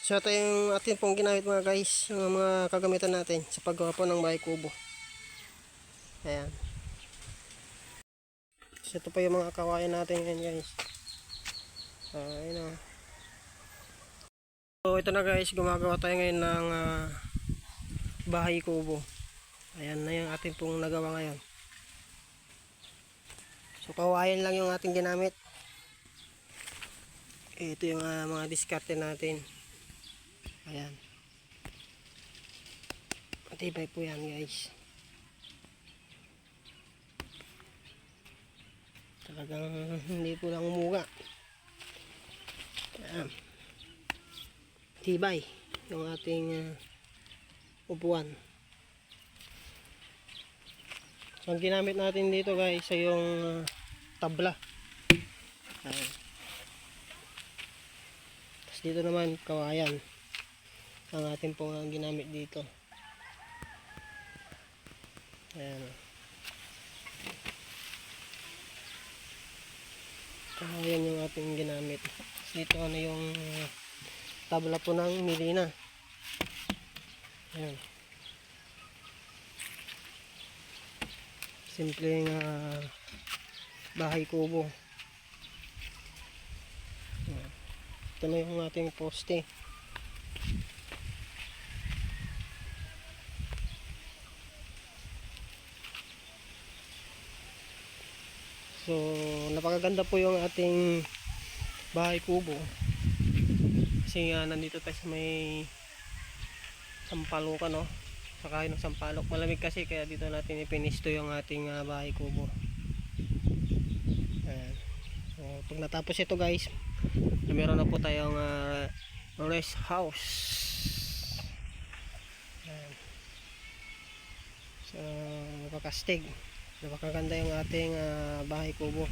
So ito yung atin pong ginamit mga guys, yung mga kagamitan natin sa paggawa po ng bahay kubo. Ayan. So ito po yung mga kawayan natin ngayon guys. Ayun o. So ito na guys, gumagawa tayo ngayon ng bahay kubo. Ayan na yung atin pong nagawa ngayon. So kawayan lang yung ating ginamit. Ito yung mga diskarte natin. Ayan. Matibay po yan guys. Talagang hindi po lang umuga. Ayan. Tibay yung ating upuan. So ang ginamit natin dito guys ay yung tabla. Ayan. Tapos dito naman kawayan ang ating pong ginamit dito. Ayan. Kawayan yung ating ginamit. Dito ano yung tabla po ng Milina. Ayan. Simpleng bahay kubo. Ayan. Ito na yung ating poste. So napakaganda po yung ating bahay kubo. Kasi nandito tayo sa may Sampalukan, no? Sa kayo ng Sampalok. Malamig kasi kaya dito natin ipinisto yung ating bahay kubo. Ayan. So pag natapos ito guys, meron na po tayong rest house. Ayan. So napakastig, napakaganda yung ating bahay kubo.